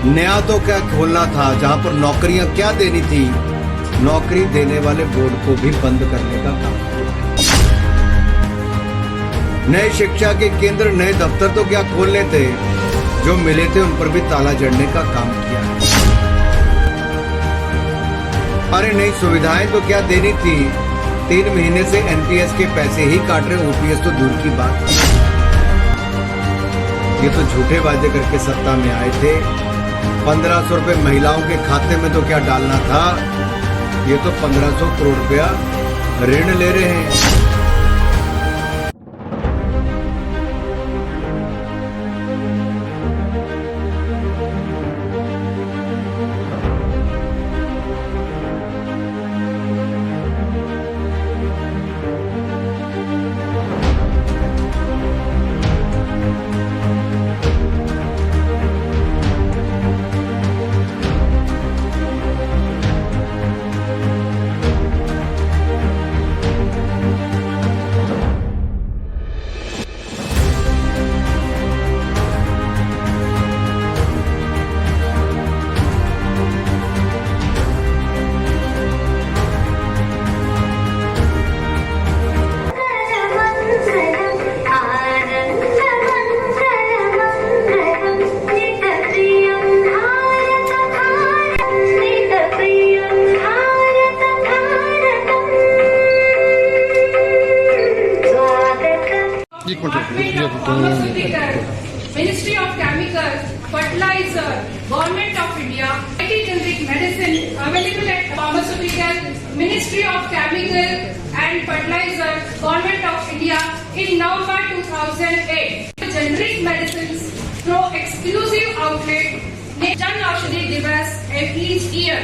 नया तो क्या खोलना था, जहां पर नौकरियां क्या देनी थी, नौकरी देने वाले बोर्ड को भी बंद करने का काम किया। नए शिक्षा के केंद्र, नए दफ्तर तो क्या खोलने थे, जो मिले थे उन पर भी ताला जड़ने का काम किया। अरे नई सुविधाएं तो क्या देनी थी, 3 महीने से एनपीएस के पैसे ही काट रहे, ओपीएस तो दूर की बात। ये तो झूठे वादे करके सत्ता में आए थे। 1500 रुपए महिलाओं के खाते में तो क्या डालना था, ये तो 1500 करोड़ रुपया ऋण ले रहे हैं। Ministry of Chemicals, Fertilizer, Government of India, Generic Medicine available at Pharmaceutical, Ministry of Chemical and Fertilizer, Government of India in November 2008. Generic medicines through exclusive outlet Jan Aushadhi Divas each year.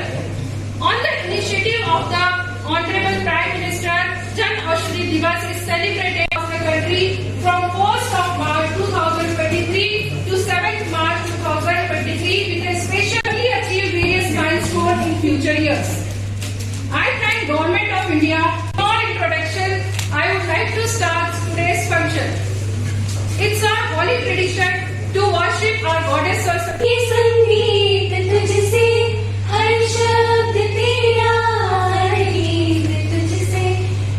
On the initiative of the Honorable Prime Minister, Jan Aushadhi Divas is celebrated across the country from 1st of March 2023 to 7th March 2023 with a specially achieve various milestones in future years. I thank Government of India. For introduction, I would like to start today's function. It's our holy tradition to worship our goddess Saraswati. ये संगीत तुझसे हर शब्द तेरा गीत तुझसे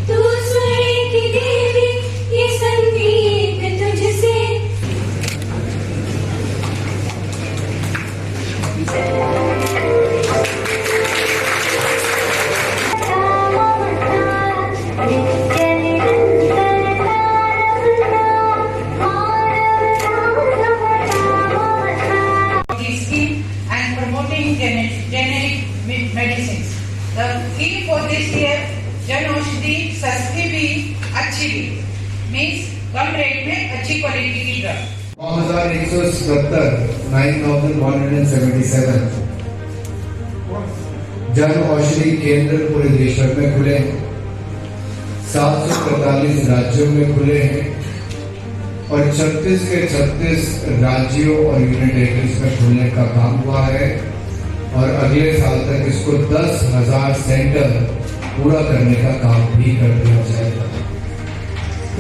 तू स्वर की देवी ये संगीत तुझसे generic medicines. The theme for this year, Jan Aushadhi सस्ती भी अच्छी भी, means कम रेट में अच्छी क्वालिटी की ड्रग। 9177 9177 जन औषधि केंद्र पूरे देश भर में खुले हैं, 745 राज्यों में खुले हैं और 36 के 36 राज्यों और यूनियन टेरिटरीज में खुलने का काम हुआ है और अगले साल तक इसको 10,000 सेंटर पूरा करने का काम भी कर दिया जाएगा।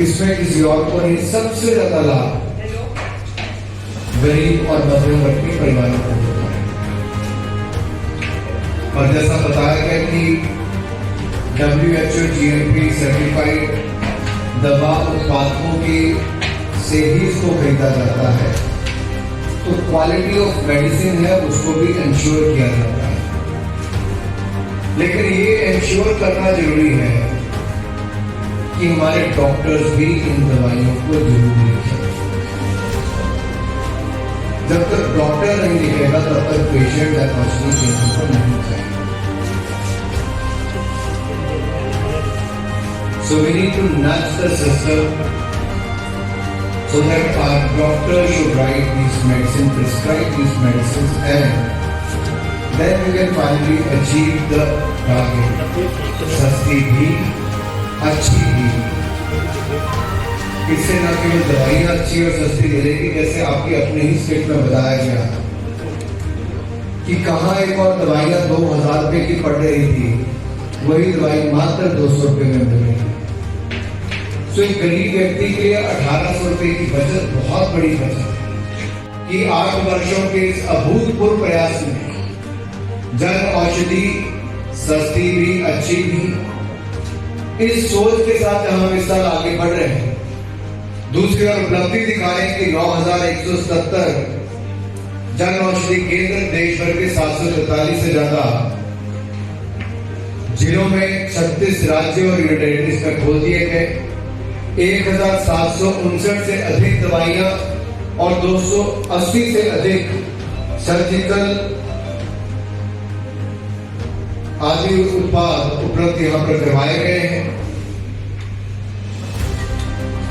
इसमें किसी और को नहीं, सबसे ज्यादा लाभ गरीब और मध्यवर्ती परिवारों को होता है। और जैसा बताया गया कि WHO GMP सर्टिफाइड दवा उत्पादकों की से ही इसको खरीदा जाता है, तो क्वालिटी ऑफ मेडिसिन है उसको भी इंश्योर किया जाता है। लेकिन ये इंश्योर करना जरूरी है कि हमारे डॉक्टर्स भी इन दवाइयों को जरूर लिखें। जब तक डॉक्टर नहीं लिखेगा तब तक पेशेंट या औषधि केंद्र को नहीं जाएगा। So we need to nudge the system so that our doctors should write these medicines, prescribe these medicines, and then we can finally achieve the target. सस्ती भी अच्छी भी, इससे न केवल दवाइयाँ अच्छी और सस्ती मिलेगी, जैसे आपकी अपने ही स्टेट में बताया गया कि कहाँ एक और दवाइयाँ 2000 रुपए की पड़ रही थी, वही दवाई मात्र 200 रुपए में मिल रही। तो एक गरीब व्यक्ति के लिए 1800 रुपए की बचत बहुत बड़ी बचत है। कि 8 वर्षों के इस अभूतपूर्व प्रयास में जन औषधि सस्ती भी अच्छी भी, इस सोच के साथ हम इस साल आगे बढ़ रहे हैं। दूसरी ओर उपलब्धि दिखा रहे हैं कि 9,177 जन औषधि केंद्र देश भर के 743 से ज्यादा जिलों में 36 राज्यों और यूनियन टेरिटरीज में खोल दिए गए। 1,759 से अधिक दवाइयां और 280 से अधिक सर्जिकल आदि उत्पाद उपलब्ध यहां पर करवाए गए हैं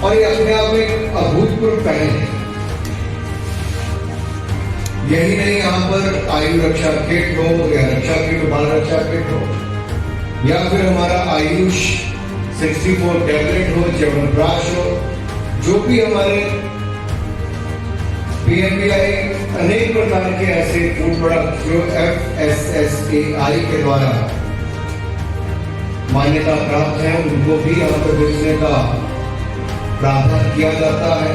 और ये अपने आप में एक अभूतपूर्व पहल है। यही नहीं, यहाँ पर आयु रक्षा किट हो या रक्षा किट, बाल रक्षा किट हो, या फिर हमारा आयुष 64 टैबलेट हो, च्यवनप्राश हो, जो भी हमारे पीएमबीआई अनेक प्रकार के ऐसे फूड प्रोडक्ट जो FSSAI के द्वारा मान्यता प्राप्त है, उनको भी यहाँ पर बेचने का प्रावधान किया जाता है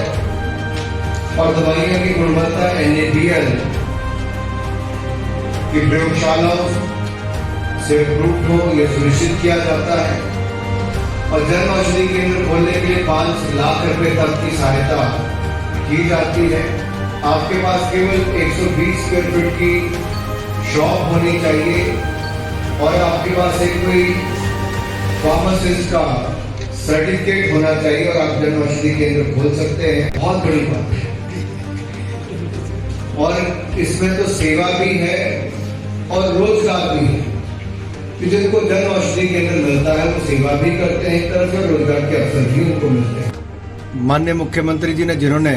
और दवाइयों की गुणवत्ता NABL की प्रयोगशालाओं से अप्रूव्ड हो यह सुनिश्चित किया जाता है और जन औषधि केंद्र खोलने के लिए 5 लाख रुपए तक की सहायता की जाती है। आपके पास केवल 120 स्क्वायर फीट की शॉप होनी चाहिए और आपके पास एक कोई फार्मासिस्ट का सर्टिफिकेट होना चाहिए और आप जन औषधि केंद्र खोल सकते हैं। बहुत बड़ी बात है और इसमें तो सेवा भी है और रोजगार भी है कि जिनको जन औषधि केंद्र मिलता है वो सेवा भी करते हैं, एक तरह से रोजगार के अवसर भी उनको मिलते हैं। माननीय मुख्यमंत्री जी ने जिन्होंने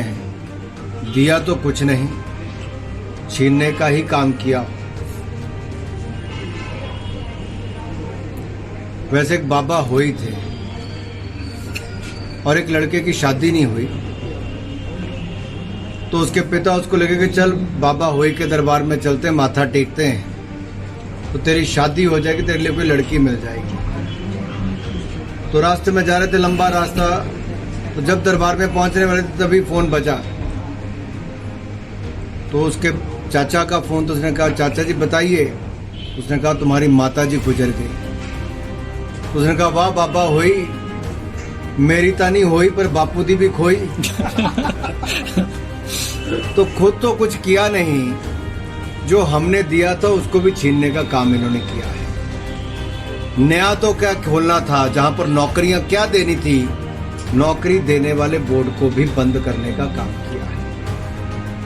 दिया तो कुछ नहीं, छीनने का ही काम किया। वैसे एक बाबा हुई थे और एक लड़के की शादी नहीं हुई तो उसके पिता उसको लगे कि चल बाबा होई के दरबार में चलते हैं, माथा टेकते हैं तो तेरी शादी हो जाएगी, तेरे लिए कोई लड़की मिल जाएगी। तो रास्ते में जा रहे थे, लंबा रास्ता, तो जब दरबार में पहुंचने वाले थे तभी फोन बजा। तो उसके चाचा का फोन, तो उसने कहा चाचा जी बताइए। उसने कहा तुम्हारी माता जी गुजर गई। उसने कहा वाह बाबा होई, मेरी तानी होई पर बापू दी भी खोई। तो खुद तो कुछ किया नहीं, जो हमने दिया था उसको भी छीनने का काम इन्होंने किया है। नया तो क्या खोलना था, जहां पर नौकरियां क्या देनी थी, नौकरी देने वाले बोर्ड को भी बंद करने का काम किया है।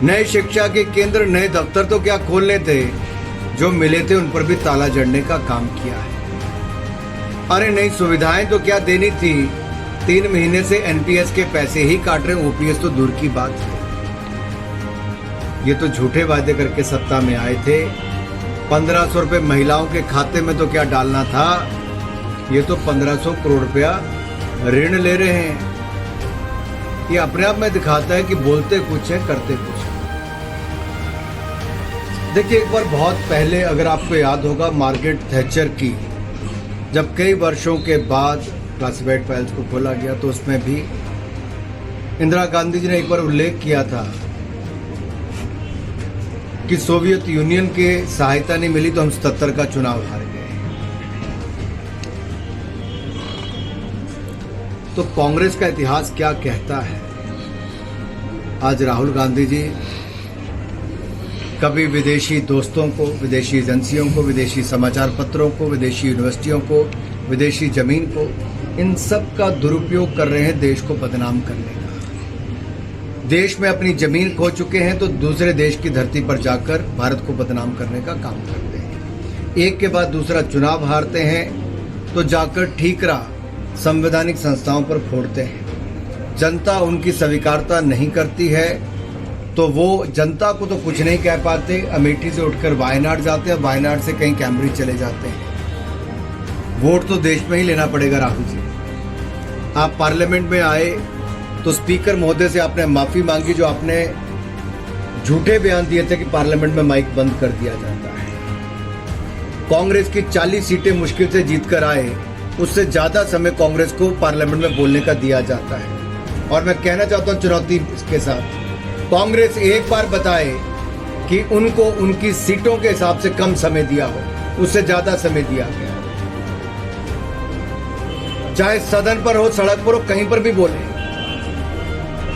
नए शिक्षा के केंद्र, नए दफ्तर तो क्या खोलने थे, जो मिले थे उन पर भी ताला जड़ने का काम किया है। अरे नई सुविधाएं तो क्या देनी थी, 3 महीने से NPS के पैसे ही काट रहे, OPS तो दूर की बात है। ये तो झूठे वादे करके सत्ता में आए थे। 1500 रुपए महिलाओं के खाते में तो क्या डालना था, ये तो 1500 करोड़ रुपया ऋण ले रहे हैं। ये अपने आप में दिखाता है कि बोलते कुछ है करते कुछ है। देखिए एक बार बहुत पहले, अगर आपको याद होगा, मार्गरेट थैचर की जब कई वर्षों के बाद क्लासिफाइड फाइल्स को खोला गया तो उसमें भी इंदिरा गांधी जी ने एक बार उल्लेख किया था कि सोवियत यूनियन के सहायता नहीं मिली तो हम 77 का चुनाव हार गए। तो कांग्रेस का इतिहास क्या कहता है। आज राहुल गांधी जी कभी विदेशी दोस्तों को, विदेशी एजेंसियों को, विदेशी समाचार पत्रों को, विदेशी यूनिवर्सिटियों को, विदेशी जमीन को, इन सब का दुरुपयोग कर रहे हैं देश को बदनाम करने का। देश में अपनी जमीन खो चुके हैं तो दूसरे देश की धरती पर जाकर भारत को बदनाम करने का काम करते हैं। एक के बाद दूसरा चुनाव हारते हैं तो जाकर ठीकरा संवैधानिक संस्थाओं पर फोड़ते हैं। जनता उनकी स्वीकारता नहीं करती है तो वो जनता को तो कुछ नहीं कह पाते, अमेठी से उठकर वायनाड जाते हैं, वायनाड से कहीं कैम्ब्रिज चले जाते हैं। वोट तो देश में ही लेना पड़ेगा। राहुल जी, आप पार्लियामेंट में आए तो स्पीकर महोदय से आपने माफी मांगी, जो आपने झूठे बयान दिए थे कि पार्लियामेंट में माइक बंद कर दिया जाता है। कांग्रेस की 40 सीटें मुश्किल से जीतकर आए, उससे ज्यादा समय कांग्रेस को पार्लियामेंट में बोलने का दिया जाता है। और मैं कहना चाहता हूं चुनौती के साथ कांग्रेस एक बार बताए कि उनको उनकी सीटों के हिसाब से कम समय दिया हो, उससे ज्यादा समय दिया गया। चाहे सदन पर हो, सड़क पर हो, कहीं पर भी बोले,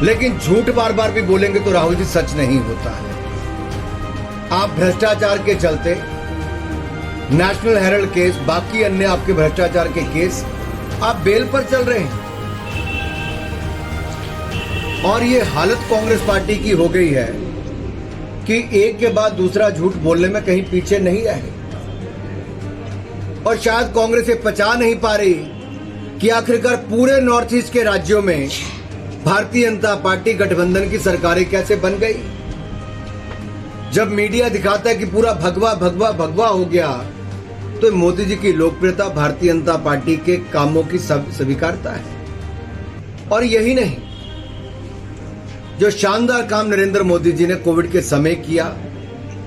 लेकिन झूठ बार बार भी बोलेंगे तो राहुल जी सच नहीं होता है। आप भ्रष्टाचार के चलते नेशनल हेराल्ड केस, बाकी अन्य आपके भ्रष्टाचार के केस, आप बेल पर चल रहे हैं। और ये हालत कांग्रेस पार्टी की हो गई है कि एक के बाद दूसरा झूठ बोलने में कहीं पीछे नहीं रहे। और शायद कांग्रेस ये पचा नहीं पा रही कि आखिरकार पूरे नॉर्थ ईस्ट के राज्यों में भारतीय जनता पार्टी गठबंधन की सरकारें कैसे बन गई। जब मीडिया दिखाता है कि पूरा भगवा भगवा भगवा हो गया, तो मोदी जी की लोकप्रियता भारतीय जनता पार्टी के कामों की स्वीकारता है। और यही नहीं, जो शानदार काम नरेंद्र मोदी जी ने कोविड के समय किया,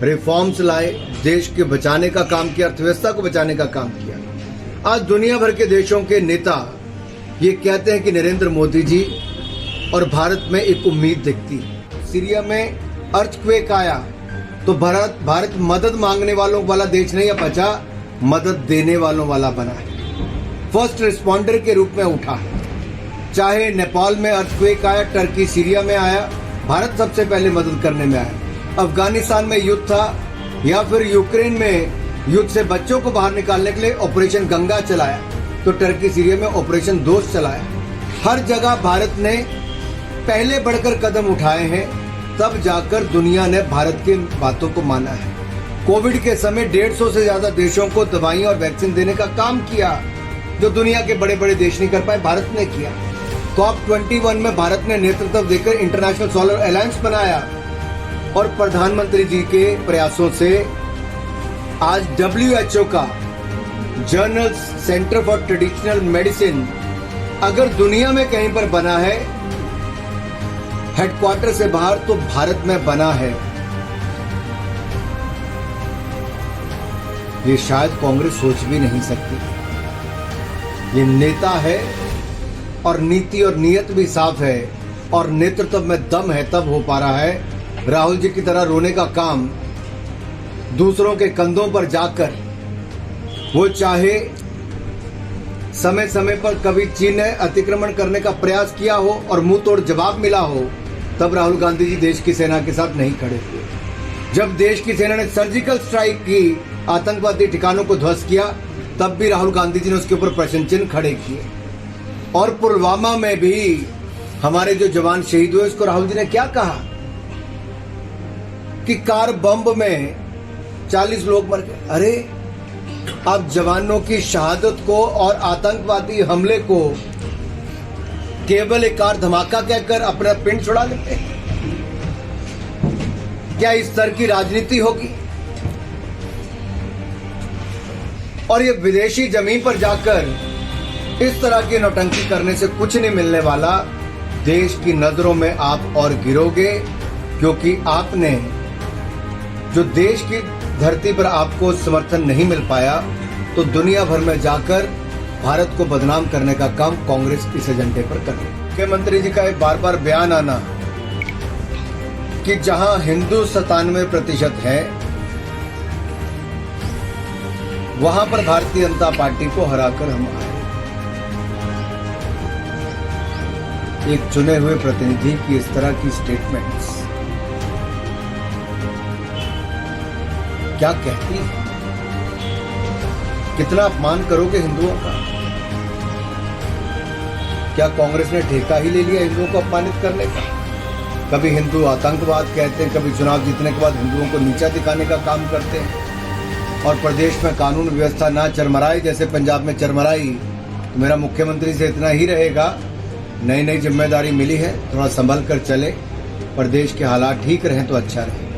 रिफॉर्म्स लाए, देश के बचाने का काम किया, अर्थव्यवस्था को बचाने का काम किया। आज दुनिया भर के देशों के नेता ये कहते हैं कि नरेंद्र मोदी जी और भारत में एक उम्मीद दिखती है। सीरिया में अर्थक्वेक आया तो भारत मदद मांगने वालों वाला देश नहीं बचा, मदद देने वालों वाला बना है, फर्स्ट रिस्पॉन्डर के रूप में उठा। चाहे नेपाल में अर्थक्वेक आया, टर्की सीरिया में आया, भारत सबसे पहले मदद करने में आया। अफगानिस्तान में युद्ध था, या फिर यूक्रेन में युद्ध से बच्चों को बाहर निकालने के लिए ऑपरेशन गंगा चलाया, तो टर्की सीरिया में ऑपरेशन दोस्त चलाया। हर जगह भारत ने पहले बढ़कर कदम उठाए हैं, तब जाकर दुनिया ने भारत की बातों को माना है। कोविड के समय 150 से ज्यादा देशों को दवाई और वैक्सीन देने का काम किया, जो दुनिया के बड़े बड़े देश नहीं कर पाए, भारत ने किया। COP21 में भारत ने नेतृत्व देकर इंटरनेशनल सोलर अलायंस बनाया, और प्रधानमंत्री जी के प्रयासों से आज WHO का journal centre for traditional medicine अगर दुनिया में कहीं पर बना है हेडक्वार्टर से बाहर, तो भारत में बना है। ये शायद कांग्रेस सोच भी नहीं सकती। ये नेता है और नीति और नियत भी साफ है और नेतृत्व में दम है, तब हो पा रहा है। राहुल जी की तरह रोने का काम दूसरों के कंधों पर जाकर, वो चाहे समय समय पर कभी चीन ने अतिक्रमण करने का प्रयास किया हो और मुंह तोड़ जवाब मिला हो, तब राहुल गांधी जी देश की सेना के साथ नहीं खड़े हुए। जब देश की सेना ने सर्जिकल स्ट्राइक की, आतंकवादी ठिकानों को ध्वस्त किया, तब भी राहुल गांधी जी ने उसके ऊपर प्रश्न चिन्ह खड़े किए। और पुलवामा में भी हमारे जो जवान शहीद हुए, उसको राहुल जी ने क्या कहा कि कार बम में 40 लोग मर गए। अरे, आप जवानों की शहादत को और आतंकवादी हमले को केवल एक कार धमाका कहकर अपना पिंड छुड़ा लेते हैं? क्या इस तरह की राजनीति होगी? और ये विदेशी जमीन पर जाकर इस तरह की नौटंकी करने से कुछ नहीं मिलने वाला। देश की नजरों में आप और गिरोगे, क्योंकि आपने जो देश की धरती पर आपको समर्थन नहीं मिल पाया, तो दुनिया भर में जाकर भारत को बदनाम करने का काम कांग्रेस इस एजेंडे पर कर रही है। मुख्यमंत्री जी का एक बार बार बयान आना कि जहां हिंदू 97% है, वहां पर भारतीय जनता पार्टी को हराकर हम आए। एक चुने हुए प्रतिनिधि की इस तरह की स्टेटमेंट्स क्या कहती है? कितना अपमान करोगे हिंदुओं का? क्या कांग्रेस ने ठेका ही ले लिया हिंदुओं को अपमानित करने का? कभी हिंदू आतंकवाद कहते हैं, कभी चुनाव जीतने के बाद हिंदुओं को नीचा दिखाने का काम करते हैं। और प्रदेश में कानून व्यवस्था ना चरमराए जैसे पंजाब में चरमराई, तो मेरा मुख्यमंत्री से इतना ही रहेगा, नई नई जिम्मेदारी मिली है, थोड़ा संभल कर चले, प्रदेश के हालात ठीक रहें तो अच्छा रहे।